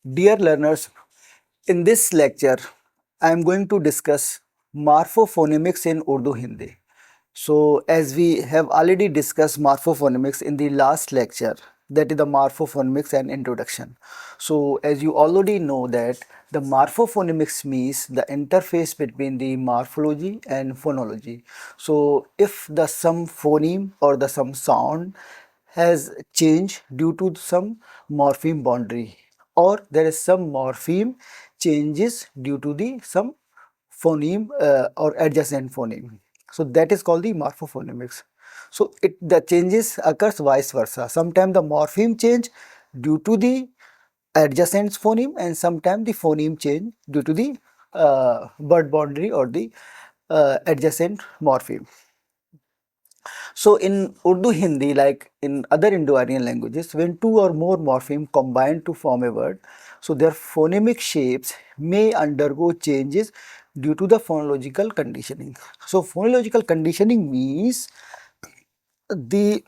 Dear learners, in this lecture, I am going to discuss morphophonemics in Urdu Hindi. So, as we have already discussed morphophonemics in the last lecture, that is the morphophonemics and introduction. So, as you already know that the morphophonemics means the interface between the morphology and phonology. So, if the some phoneme or the some sound has changed due to some morpheme boundary, or there is some morpheme changes due to the some phoneme or adjacent phoneme. So that is called the morphophonemics. So the changes occurs vice versa. Sometimes the morpheme change due to the adjacent phoneme, and sometimes the phoneme change due to the word boundary or the adjacent morpheme. So in Urdu Hindi, like in other Indo-Aryan languages, when two or more morphemes combine to form a word, so their phonemic shapes may undergo changes due to the phonological conditioning. So phonological conditioning means the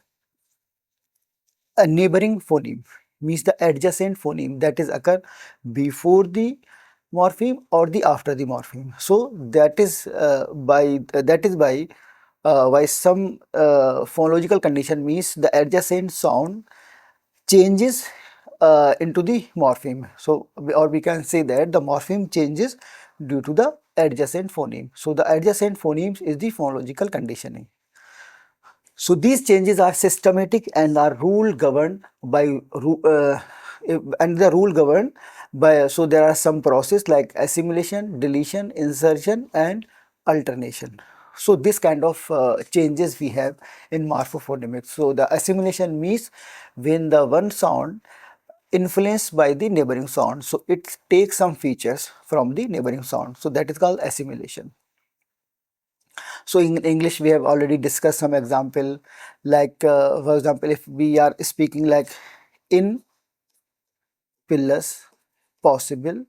neighboring phoneme, means the adjacent phoneme that is occur before the morpheme or the after the morpheme. So that is by some phonological condition means the adjacent sound changes into the morpheme. So or we can say that the morpheme changes due to the adjacent phoneme. So the adjacent phonemes is the phonological conditioning. So these changes are systematic and are rule governed by and the rule governed by, so there are some process like assimilation, deletion, insertion and alternation. So this kind of changes we have in morphophonemics. So the assimilation means when the one sound influenced by the neighboring sound, so it takes some features from the neighboring sound, so that is called assimilation. So in English, we have already discussed some example, like for example, if we are speaking like in plus possible,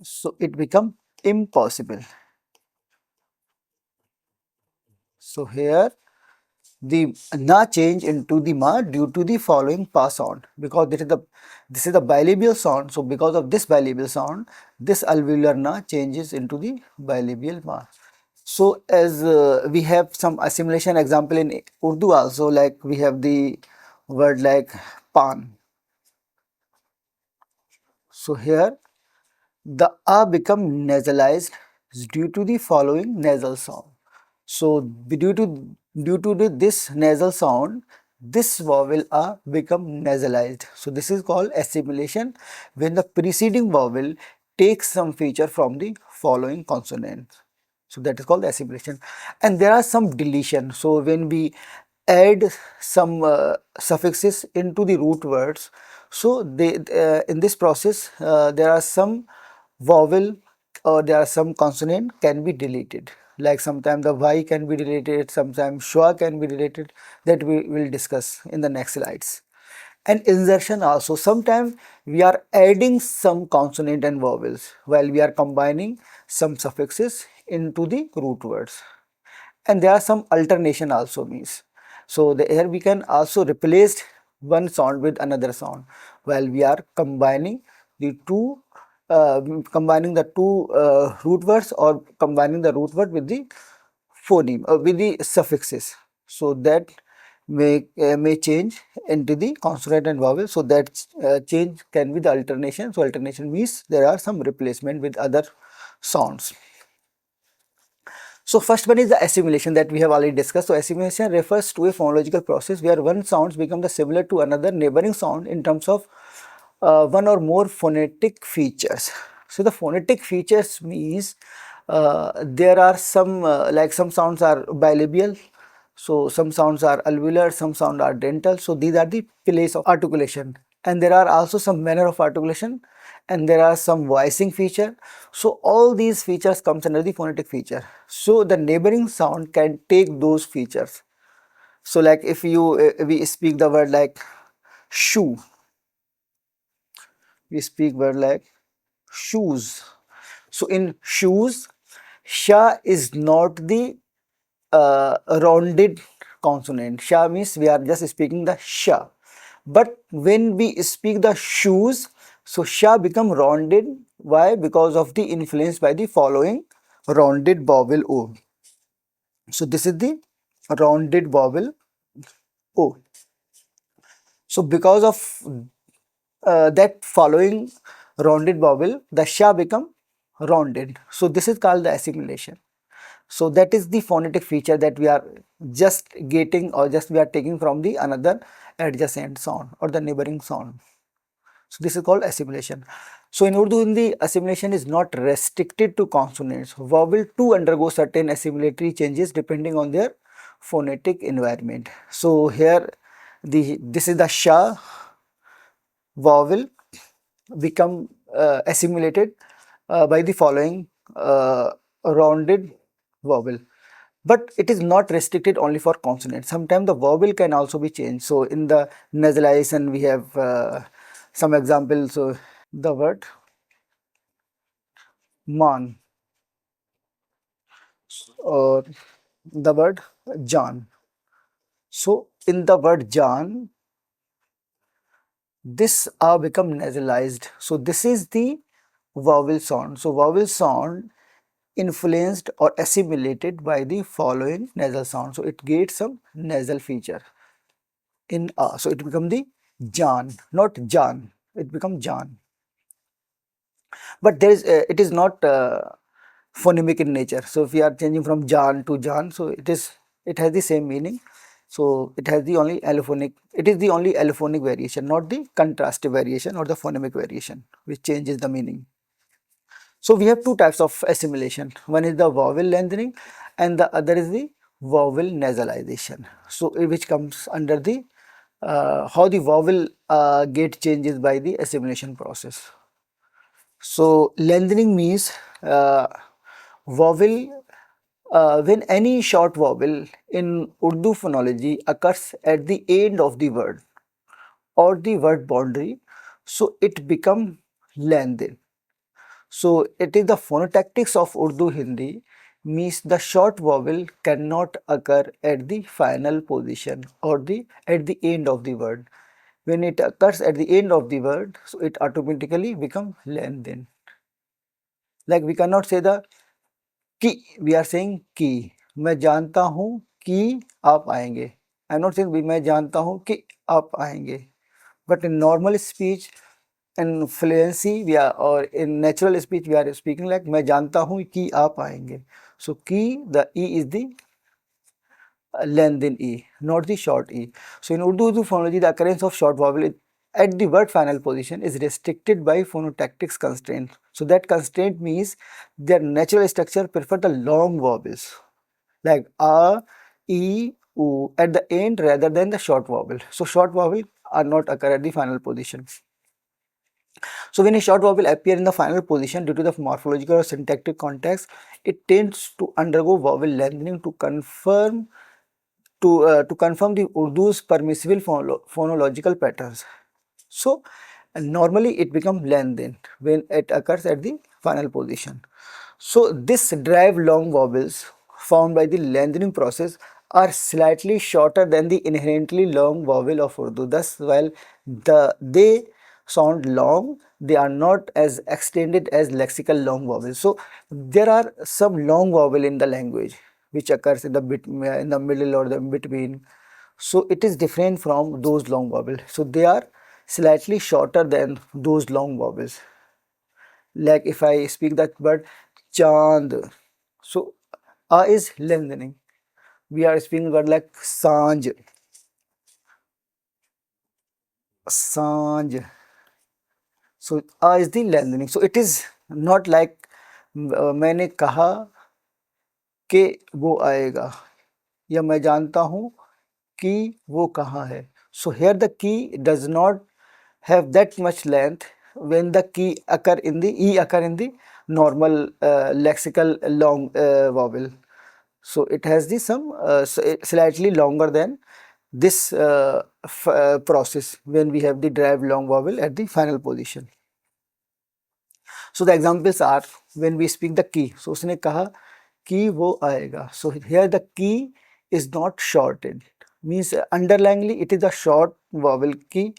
so it become impossible. So here the na change into the ma due to the following pa sound, because this is the bilabial sound. So because of this bilabial sound, this alveolar na changes into the bilabial ma. So as we have some assimilation example in Urdu also, like we have the word like pan. So here the a become nasalized due to the following nasal sound. So this nasal sound, this vowel a become nasalized. So this is called assimilation, when the preceding vowel takes some feature from the following consonant. So that is called assimilation. And there are some deletion. So when we add some suffixes into the root words, so they in this process there are some vowel or there are some consonant can be deleted, like sometimes the y can be deleted, sometimes schwa can be deleted, that we will discuss in the next slides. And insertion also, sometimes we are adding some consonant and vowels while we are combining some suffixes into the root words. And there are some alternation also means, so here we can also replace one sound with another sound while we are the two combining the two root words, or combining the root word with the phoneme with the suffixes, so that may change into the consonant and vowel. So that change can be the alternation. So alternation means there are some replacement with other sounds. So first one is the assimilation that we have already discussed. So assimilation refers to a phonological process where one sounds become the similar to another neighboring sound in terms of one or more phonetic features. So the phonetic features means there are some like some sounds are bilabial, so some sounds are alveolar, some sounds are dental. So these are the place of articulation, and there are also some manner of articulation, and there are some voicing feature. So all these features comes under the phonetic feature. So the neighboring sound can take those features. So like if we speak the word like shoe, we speak word like shoes. So in shoes, sha is not the rounded consonant. Sha means we are just speaking the sha, But when we speak the shoes, so sha become rounded. Why? Because of the influence by the following rounded vowel o. So this is the rounded vowel o. So because of that following rounded vowel, the sha become rounded. So this is called the assimilation. So that is the phonetic feature that we are just getting, or just we are taking from the another adjacent sound or the neighboring sound. So this is called assimilation. So in Urdu Hindi, assimilation is not restricted to consonants. Vowel too undergo certain assimilatory changes depending on their phonetic environment. So here this is the sha vowel become assimilated by the following rounded vowel. But it is not restricted only for consonants. Sometimes the vowel can also be changed. So in the nasalization we have some examples. So the word man or the word Jan. So in the word Jan, this become nasalized. So this is the vowel sound. So vowel sound influenced or assimilated by the following nasal sound. So it gets some nasal feature in a. So it become the Jan, not Jan. It become Jan. But there is it is not phonemic in nature. So if we are changing from Jan to Jan, so it has the same meaning. So it has the only allophonic. It is the only allophonic variation, not the contrastive variation or the phonemic variation, which changes the meaning. So we have two types of assimilation. One is the vowel lengthening, and the other is the vowel nasalization. So which comes under the how the vowel get changes by the assimilation process. So lengthening means vowel when any short vowel in Urdu phonology occurs at the end of the word or the word boundary, so it become lengthened. So it is the phonotactics of Urdu Hindi means the short vowel cannot occur at the final position or the at the end of the word. When it occurs at the end of the word, so it automatically become lengthened. Like we cannot say the कि, we are saying कि, मैं जानता हूँ कि आप आएंगे. I'm not saying मैं जानता हूँ कि आप आएंगे. But in normal speech, in fluency, we are, or in natural speech, we are speaking like मैं जानता हूँ कि आप आएंगे. So कि, the e is the length in e, not the short e. So in Urdu phonology, the occurrence of short vowel at the word final position is restricted by phonotactics constraint. So that constraint means their natural structure prefer the long vowels like a, e, u at the end rather than the short vowel. So short vowel are not occur at the final position. So when a short vowel appear in the final position due to the morphological or syntactic context, it tends to undergo vowel lengthening to confirm the Urdu's permissible phonological patterns. So normally it becomes lengthened when it occurs at the final position. So this drive long vowels formed by the lengthening process are slightly shorter than the inherently long vowel of Urdu. Thus, while they sound long, they are not as extended as lexical long vowels. So there are some long vowel in the language which occurs in the in the middle or the between. So it is different from those long vowels. So they are slightly shorter than those long vowels. Like if I speak that word chand, so a is lengthening. We are speaking word like sanj, sanj. So a is the lengthening. So it is not like मैंने कहा कि वो आएगा या मैं जानता हूँ कि वो कहाँ है. So here the key does not have that much length when the key occur in the e occur in the normal lexical long vowel. So it has the some slightly longer than this process when we have the drive long vowel at the final position. So the examples are when we speak the key. So उसने कहा कि वो आएगा. So here the key is not shorted. means underlyingly it is a short vowel key,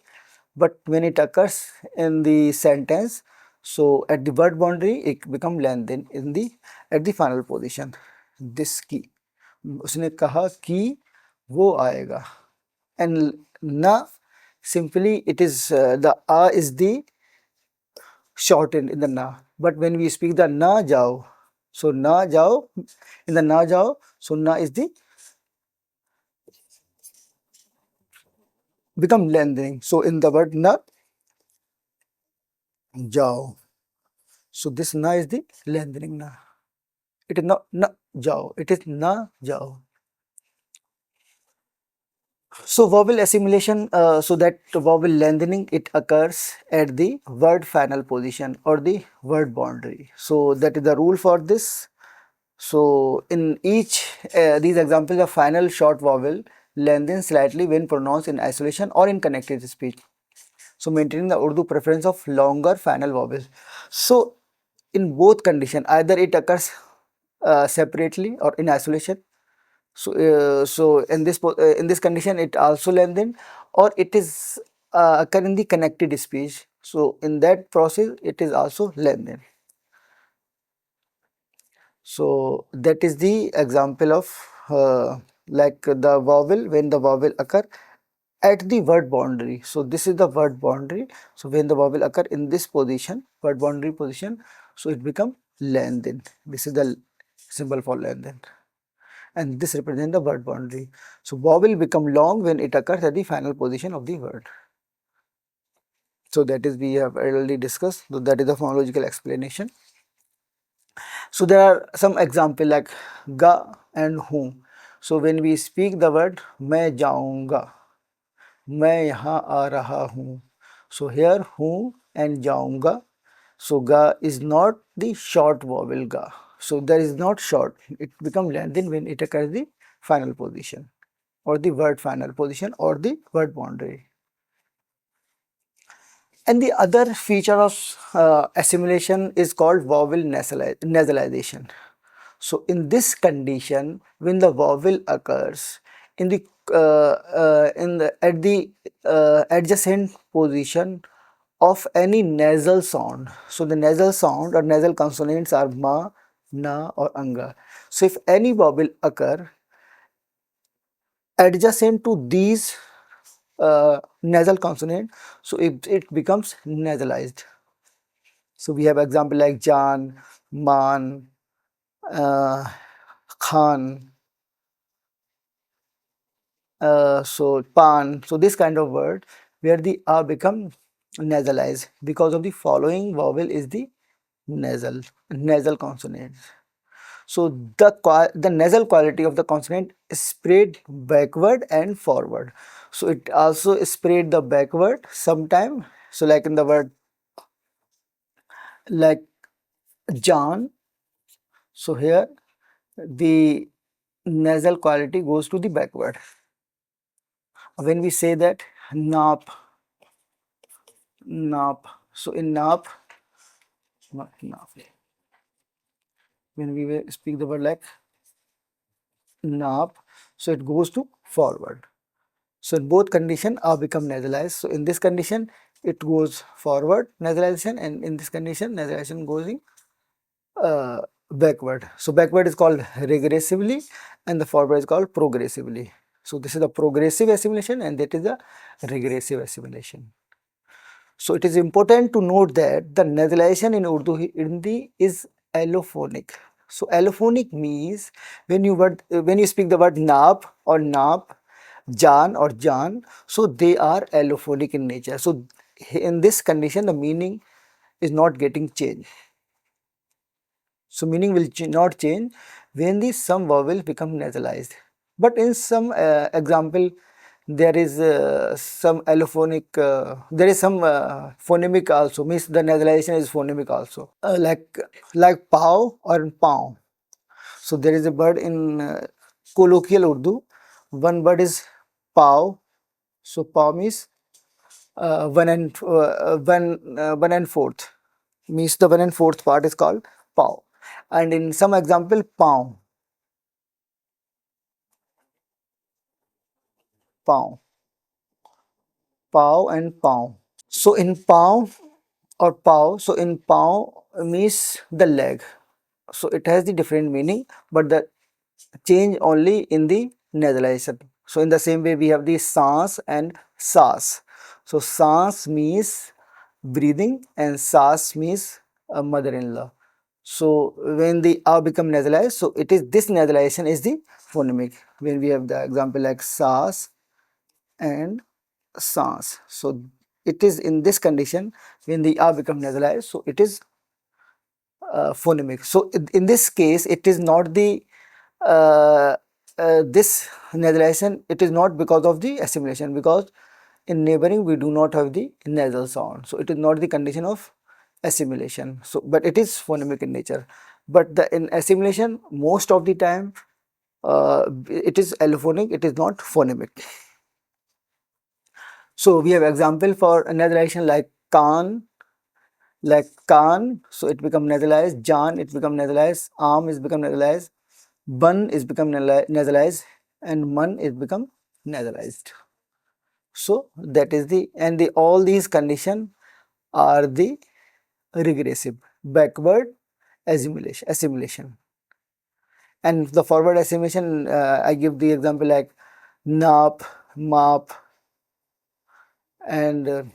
but when it occurs in the sentence, so at the word boundary it become lengthened in the at the final position. This key, उसने कहा कि वो आएगा, and na, simply it is the a is the shortened in the na, but when we speak the na jao, so na jao, in the na jao, so na is the become lengthening. So in the word na jao, so this na is the lengthening na. It is not na jao, it is na jao. So vowel assimilation, so that vowel lengthening, it occurs at the word final position or the word boundary. So that is the rule for this. So in each these examples, the final short vowel lengthens slightly when pronounced in isolation or in connected speech. So maintaining the Urdu preference of longer final vowels. So in both condition, either it occurs separately or in isolation. So in this condition, it also lengthened, or it is occur in the connected speech. So in that process, it is also lengthened. So that is the example of like the vowel, when the vowel occur at the word boundary. So this is the word boundary. So when the vowel occur in this position, word boundary position, so it become lengthened. This is the symbol for lengthened, and this represents the word boundary. So vowel become long when it occurs at the final position of the word. So that is we have already discussed. So that is the phonological explanation. So there are some example like ga and whom. So when we speak the word मैं जाऊंगा, मैं यहाँ आ रहा हूँ. So here whom and जाऊंगा. So ga is not the short vowel ga. So there is not short. It becomes lengthened when it occurs the final position or the word final position or the word boundary. And the other feature of assimilation is called vowel nasalization. So in this condition, when the vowel occurs in the at the adjacent position of any nasal sound, so the nasal sound or nasal consonants are ma, na, or anga. So if any vowel occur adjacent to these nasal consonant, so it becomes nasalized. So we have example like Jan, Man, uh, Khan, so Pan. So this kind of word where the A become nasalized because of the following vowel is the nasal consonant. So the nasal quality of the consonant is spread backward and forward. So it also spread the backward sometime. So like in the word like John. So here the nasal quality goes to the backward. When we say that nap, nap. So in nap, not nap. When we will speak the word like nap, so it goes to forward. So in both condition, a become nasalized. So in this condition, it goes forward nasalization, and in this condition, nasalization goes in backward. So backward is called regressively, and the forward is called progressively. So this is the progressive assimilation, and that is the regressive assimilation. So it is important to note that the nasalization in Urdu-Hindi is allophonic. So allophonic means when you speak the word nap or nap, jan or jan, so they are allophonic in nature. So in this condition, the meaning is not getting changed. So meaning will not change when the some vowel become nasalized. But in some example, there is some allophonic, there is some phonemic also, means the nasalization is phonemic also, like pow or pow. So there is a word in colloquial Urdu, one word is pow. So pow means one and fourth, means the one and fourth part is called pow. And in some example, pow. Pow, Pow and Pow. So in Pow or Pow, so in Pow means the leg. So it has the different meaning, but the change only in the nasalization. So in the same way we have the Sans and Sas. So Sans means breathing and Sas means a mother-in-law. So when the A become nasalized, so it is this nasalization is the phonemic. When we have the example like Sas and Sans. So it is in this condition when the A become nasalized, so it is phonemic. So in this case, it is not the uh, this nasalization. It is not because of the assimilation, because in neighboring we do not have the nasal sound. So it is not the condition of assimilation. So but it is phonemic in nature. But the in assimilation most of the time it is allophonic. It is not phonemic. So we have example for nasalization like Khan, so it become nasalized, Jan, it become nasalized, Arm is become nasalized, Bun is become nasalized, and Man is become nasalized. So that is the, and the all these condition are the regressive, backward assimilation. And the forward assimilation, I give the example like Nap, Map, and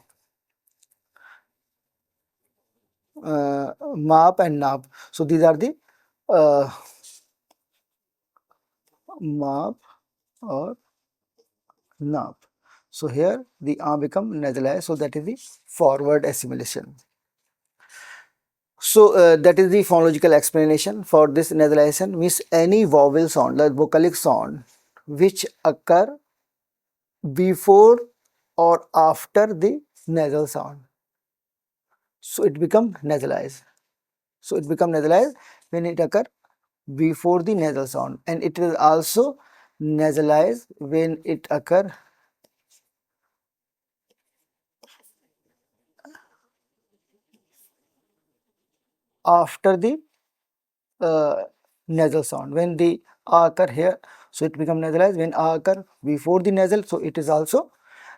Map and Nap. So these are the uh, Map or Nap. So here the A become nasalized, so that is the forward assimilation. So that is the phonological explanation for this nasalization. Means any vowel sound, like vocalic sound, which occur before or after the nasal sound. So it become nasalized. So it become nasalized when it occur before the nasal sound, and it is also nasalized when it occur after the uh, nasal sound. When the A occur here, so it become nasalized. When A occur before the nasal, so it is also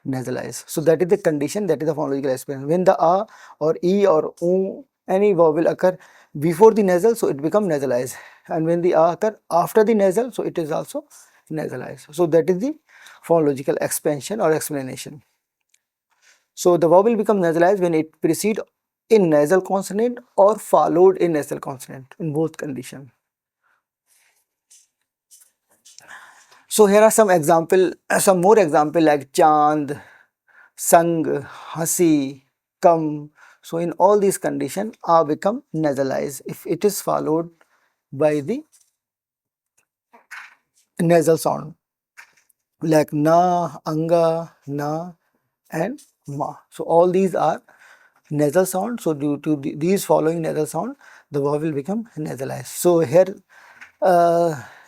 nasalized. So that is the condition, that is the phonological explanation. When the A or E or U, any vowel occur before the nasal, so it become nasalized. And when the A occur after the nasal, so it is also nasalized. So that is the phonological expansion or explanation. So the vowel becomes nasalized when it precedes in nasal consonant or followed in nasal consonant in both conditions. So here are some example, some more example like Chand, Sang, Hasi, Kam. So in all these conditions, A become nasalized if it is followed by the nasal sound like Na, Anga, Na and Ma. So all these are nasal sound. So due to these following nasal sound, the vowel will become nasalized. So here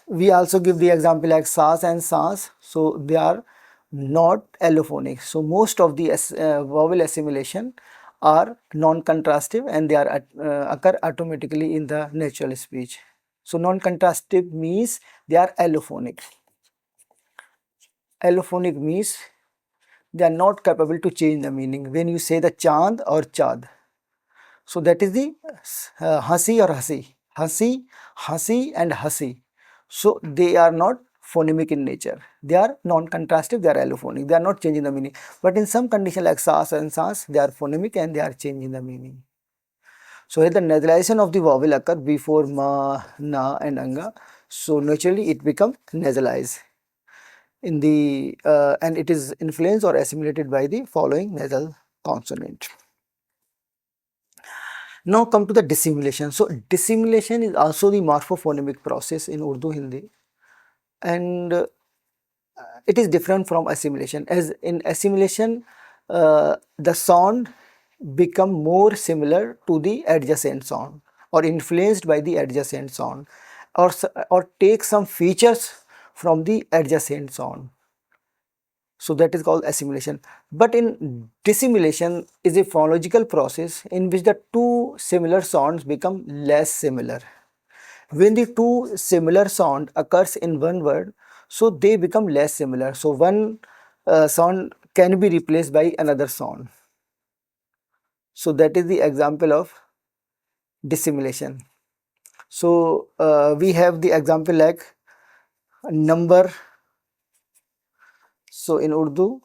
we also give the example like Sas and Sans. So they are not allophonic. So most of the vowel assimilation are non-contrastive, and they are occur automatically in the natural speech. So non-contrastive means they are allophonic. Allophonic means they are not capable to change the meaning. When you say the Chand or Chad, so that is the Hasi or Hasi, Hasi, Hasi and Hasi. So they are not phonemic in nature. They are non-contrastive, they are allophonic. They are not changing the meaning. But in some condition like Sas and Sans, they are phonemic and they are changing the meaning. So here the nasalization of the vowel occur before Ma, Na and Anga. So naturally it becomes nasalized in the and it is influenced or assimilated by the following nasal consonant. Now come to the dissimulation. So dissimulation is also the morphophonemic process in Urdu Hindi, and it is different from assimilation. As in assimilation, the sound become more similar to the adjacent sound or influenced by the adjacent sound, or take some features from the adjacent sound. So that is called assimilation. But in dissimulation is a phonological process in which the two similar sounds become less similar. When the two similar sound occurs in one word, so they become less similar. So one sound can be replaced by another sound. So that is the example of dissimulation. So we have the example like number. So in Urdu,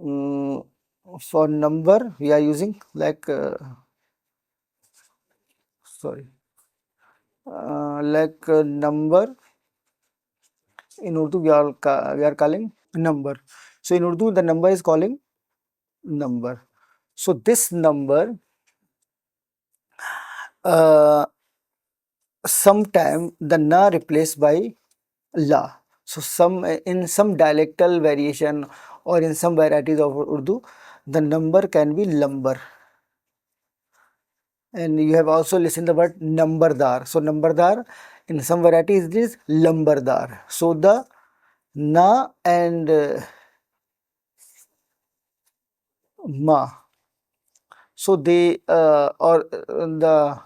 mm, for number we are using like sorry like number in Urdu we are calling number. So in Urdu the number is calling number. So this number uh, sometime the na replaced by la. So some in some dialectal variation or in some varieties of Urdu, the number can be lumber. And you have also listened the word numberdar. So numberdar in some varieties it is lumberdar. So the na and ma. So they or the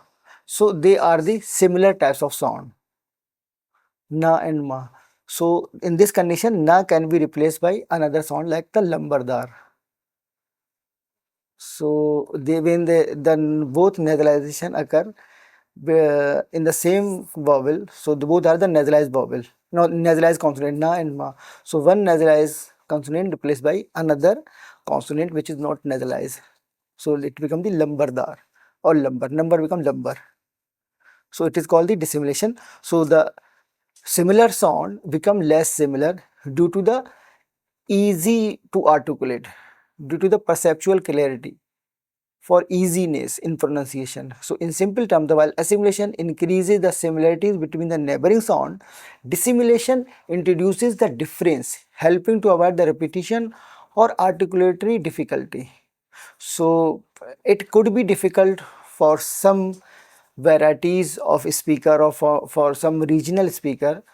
so they are the similar types of sound, na and ma. So in this condition, na can be replaced by another sound like the lumberdar. So they when they then both nasalization occur in the same vowel. So both are the nasalized vowel, no nasalized consonant na and ma. So one nasalized consonant replaced by another consonant which is not nasalized. So it becomes the lumberdar or lumber. Number become lumber. So it is called the dissimulation. So the similar sound become less similar due to the easy to articulate, due to the perceptual clarity, for easiness in pronunciation. So in simple terms, while assimilation increases the similarities between the neighboring sound, dissimulation introduces the difference, helping to avoid the repetition or articulatory difficulty. So it could be difficult for some varieties of speaker or for some regional speaker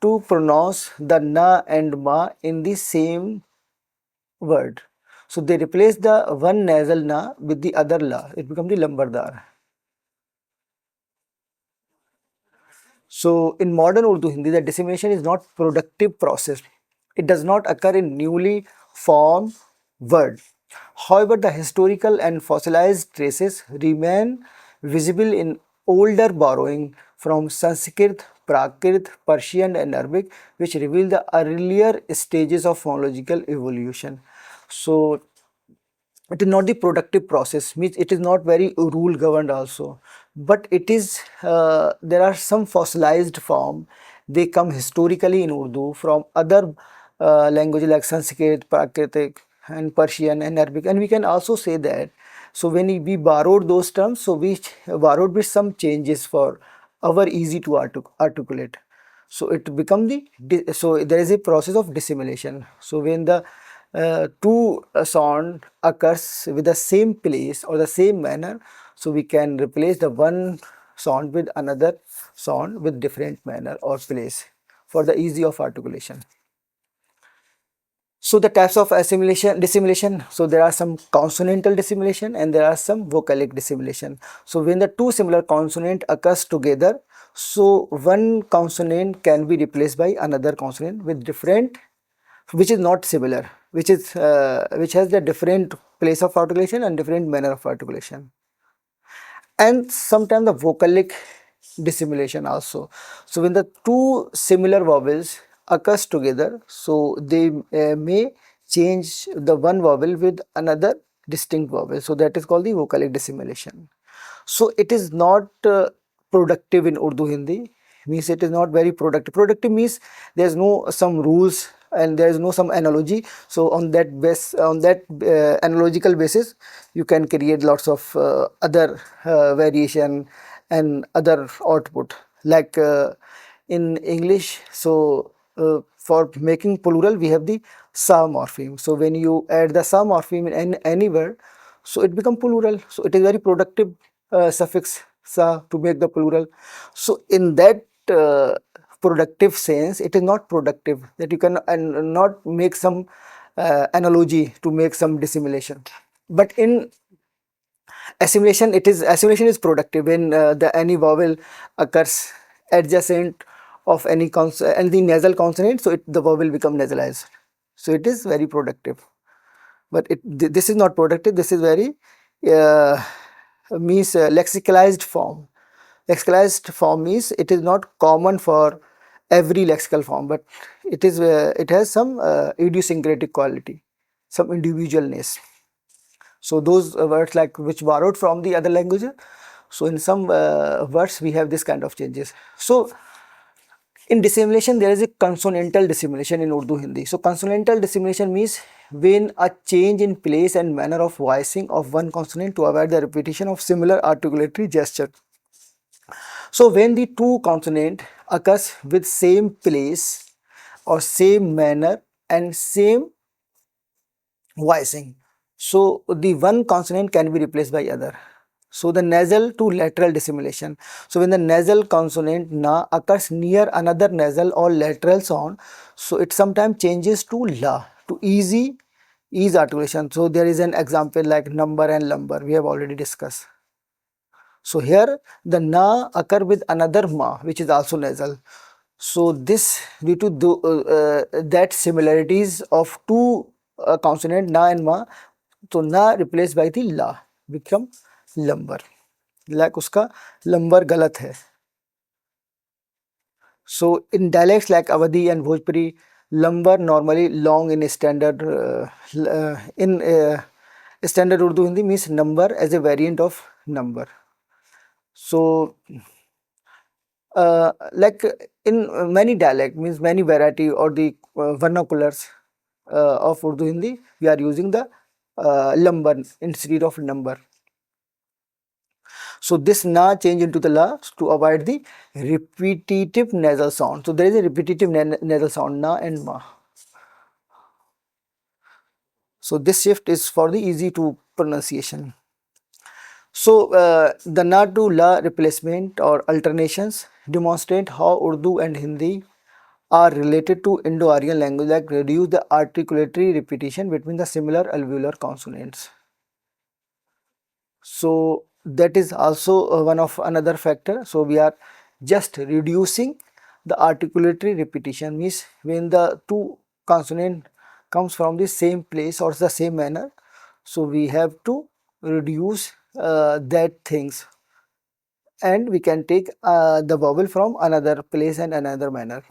to pronounce the na and ma in the same word. So they replace the one nasal na with the other la. It becomes the lumberdar. So in modern Urdu Hindi, the dissemination is not productive process. It does not occur in newly formed word. However, the historical and fossilized traces remain visible in older borrowing from Sanskrit, Prakrit, Persian and Arabic, which reveal the earlier stages of phonological evolution. So it is not the productive process, means it is not very rule governed also, but it is there are some fossilized form. They come historically in Urdu from other languages like Sanskrit, Prakritic and Persian and Arabic, and we can also say that. So when we borrowed those terms, so we borrowed with some changes for our easy to articulate. So it become so there is a process of dissimulation. So when the two sound occurs with the same place or the same manner, so we can replace the one sound with another sound with different manner or place for the ease of articulation. So the types of dissimulation, so there are some consonantal dissimulation and there are some vocalic dissimulation. So when the two similar consonant occurs together, so one consonant can be replaced by another consonant with different, which is not similar, which is which has the different place of articulation and different manner of articulation. And sometimes the vocalic dissimulation also. So when the two similar vowels occurs together, so they may change the one vowel with another distinct vowel. So that is called the vocalic dissimulation. So it is not productive in Urdu Hindi, means it is not very productive. Productive means there is no some rules and there is no some analogy. So on that analogical basis, you can create lots of other variation and other output like in English. So for making plural we have the sa morpheme. So when you add the sa morpheme in any word, so it become plural. So it is very productive suffix sa to make the plural. So in that productive sense, it is not productive that you can not make some analogy to make some dissimulation. But in assimilation is productive when the any vowel occurs adjacent of any nasal consonant, so the vowel become nasalized. So it is very productive. But this is not productive. This is very uh, means lexicalized form. Lexicalized form means it is not common for every lexical form, but it has some idiosyncratic quality, some individualness. So those words like which borrowed from the other languages. So in some words we have this kind of changes. So in dissimulation, there is a consonantal dissimulation in Urdu Hindi. So consonantal dissimulation means when a change in place and manner of voicing of one consonant to avoid the repetition of similar articulatory gesture. So when the two consonant occurs with same place or same manner and same voicing, so the one consonant can be replaced by other. So the nasal to lateral dissimulation. So when the nasal consonant na occurs near another nasal or lateral sound, so it sometimes changes to la, to ease articulation. So there is an example like number and lumber, we have already discussed. So here the na occur with another ma which is also nasal. So this due to that similarities of two consonant na and ma, so na replaced by the la become lumber. Like उसका lumber गलत है. So in dialects like Awadhi and Bhojpuri, lumber normally long in standard in standard Urdu Hindi means number as a variant of number. So like in many dialect means many variety or the vernaculars of Urdu Hindi, we are using the lumber instead of number. So this na change into the la to avoid the repetitive nasal sound. So there is a repetitive nasal sound na and ma. So this shift is for the easy to pronunciation. So the na to la replacement or alternations demonstrate how Urdu and Hindi are related to Indo-Aryan language, like reduce the articulatory repetition between the similar alveolar consonants. So that is also one of another factor. So we are just reducing the articulatory repetition, means when the two consonant comes from the same place or the same manner, so we have to reduce that things, and we can take the vowel from another place and another manner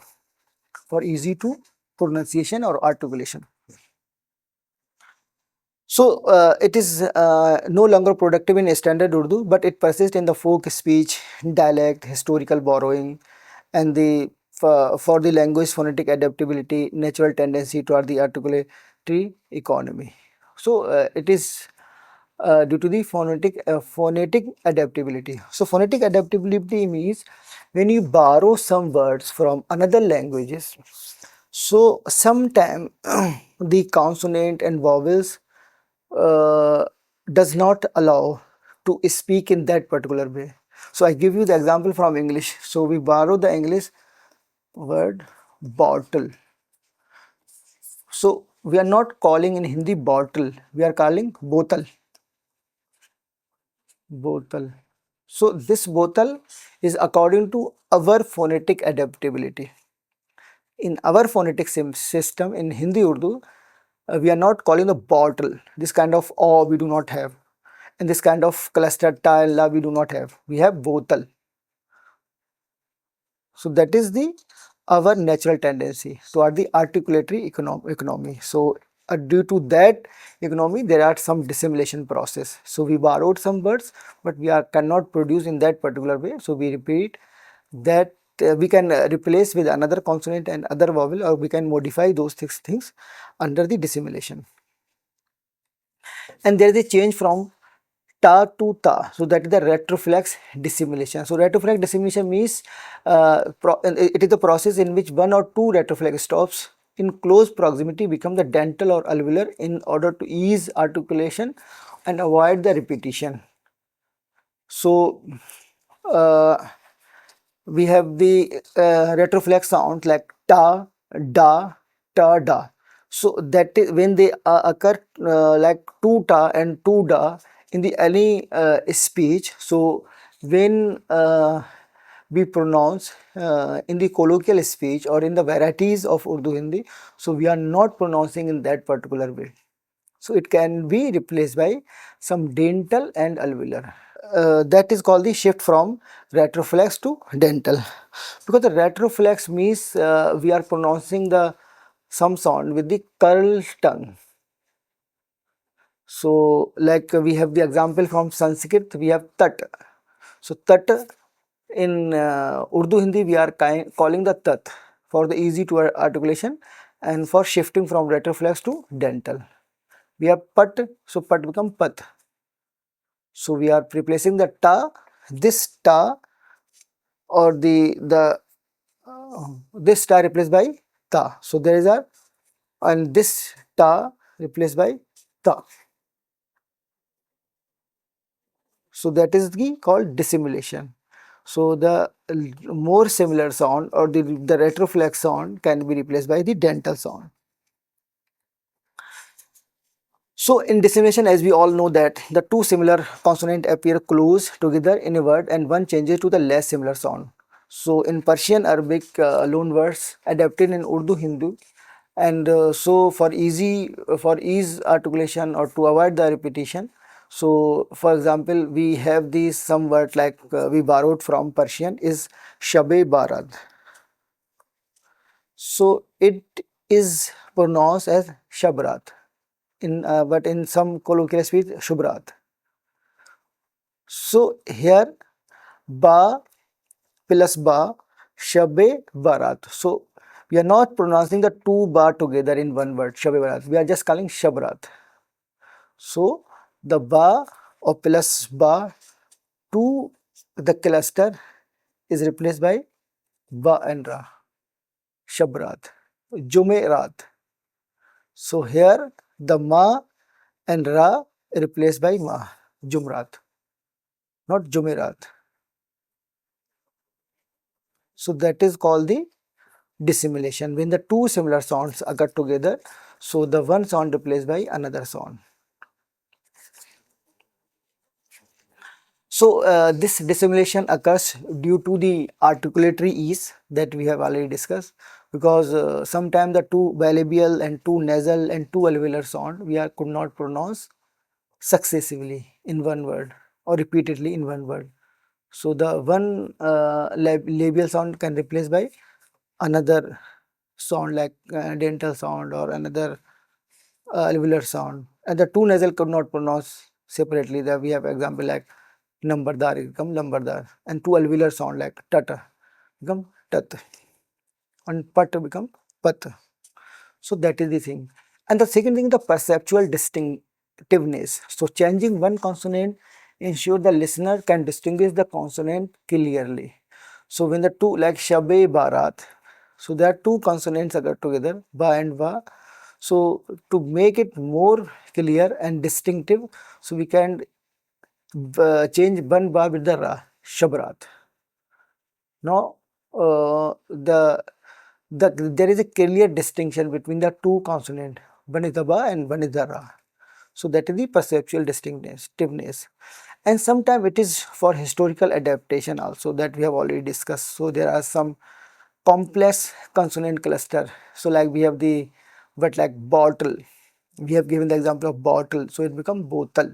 for easy to pronunciation or articulation. So it is no longer productive in standard Urdu, but it persists in the folk speech, dialect, historical borrowing, and the for the language phonetic adaptability, natural tendency toward the articulatory economy. So it is due to the phonetic adaptability. So phonetic adaptability means when you borrow some words from another languages, so sometime the consonant and vowels uh, does not allow to speak in that particular way. So I give you the example from English. So we borrow the English word bottle. So we are not calling in Hindi bottle, we are calling bottle. Bottle. So this bottle is according to our phonetic adaptability. In our phonetic system in Hindi Urdu, we are not calling the bottle. This kind of o we do not have. And this kind of cluster tile we do not have. We have bottle. So that is the our natural tendency toward the articulatory economy. So due to that economy, there are some dissimulation process. So we borrowed some words, but we cannot produce in that particular way. So we repeat that we can replace with another consonant and other vowel, or we can modify those things under the dissimulation. And there is a change from ta to ta, so that is the retroflex dissimulation. So retroflex dissimulation means it is the process in which one or two retroflex stops in close proximity become the dental or alveolar in order to ease articulation and avoid the repetition. So uh, we have the retroflex sound like ta, da, ta, da. So that is when they occur like tu ta and tu da in the any speech. So when we pronounce in the colloquial speech or in the varieties of Urdu Hindi. So we are not pronouncing in that particular way. So it can be replaced by some dental and alveolar. That is called the shift from retroflex to dental, because the retroflex means we are pronouncing the some sound with the curled tongue. So like we have the example from Sanskrit, we have tat. So tat in Urdu Hindi we are calling the tat for the easy to articulation, and for shifting from retroflex to dental. We have pat, so pat become pat. So we are replacing the ta, this ta, or this ta replaced by ta. So there is a, and this ta replaced by ta. So that is the called dissimulation. So the more similar sound or the retroflex sound can be replaced by the dental sound. So in dissimulation, as we all know that the two similar consonants appear close together in a word and one changes to the less similar sound. So in Persian, Arabic loan words adapted in Urdu, Hindu, and so for ease articulation or to avoid the repetition. So for example, we have these some words like we borrowed from Persian is Shabe Barad. So it is pronounced as Shabrat in but in some colloquial speech Shubrat. So here ba plus ba shabe barat. So we are not pronouncing the two ba together in one word shabe barat. We are just calling shabrat. So the ba or plus ba to the cluster is replaced by ba and ra. Shabrat, Jumerat. So here the ma and ra replaced by ma, Jumrat, not Jumerat. So that is called the dissimulation when the two similar sounds occur together. So the one sound replaced by another sound. So this dissimulation occurs due to the articulatory ease that we have already discussed, because sometimes the two bilabial and two nasal and two alveolar sound we are could not pronounce successively in one word or repeatedly in one word. So the one labial sound can replace by another sound like dental sound or another alveolar sound, and the two nasal could not pronounce separately. That we have example like Nambardar become Lambardar, and two alveolar sound like Tata become Tat, and Pat become Pat. So that is the thing. And the second thing, the perceptual distinctiveness. So changing one consonant ensure the listener can distinguish the consonant clearly. So when the two like Shabe Barat, so there are two consonants occur together, Ba and Va. So to make it more clear and distinctive, so we can change one Ba with the Ra, Shabrat. Now there is a clear distinction between the two consonants, one is the Ba and one is the Ra. So that is the perceptual distinctiveness. And sometimes it is for historical adaptation also that we have already discussed. So there are some complex consonant cluster. So like we have the word like bottle. We have given the example of bottle. So it becomes bottle.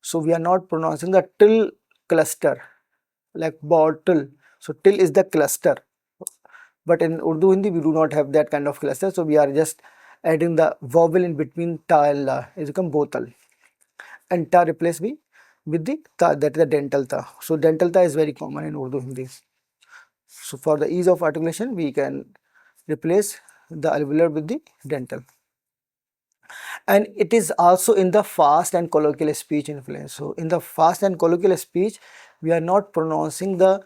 So we are not pronouncing the till cluster like bottle. So till is the cluster. But in Urdu Hindi we do not have that kind of cluster. So we are just adding the vowel in between ta and la. It becomes bottle. And ta replaced with the ta, that is the dental ta. So dental ta is very common in Urdu Hindi. So for the ease of articulation, we can replace the alveolar with the dental. And it is also in the fast and colloquial speech influence. So in the fast and colloquial speech, we are not pronouncing the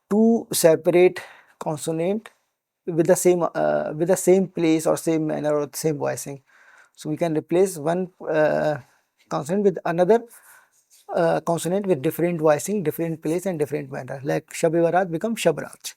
two separate consonant with the same place or same manner or same voicing. So we can replace one consonant with another consonant with different voicing, different place and different manner. Like Shabe Barat become Shabrat.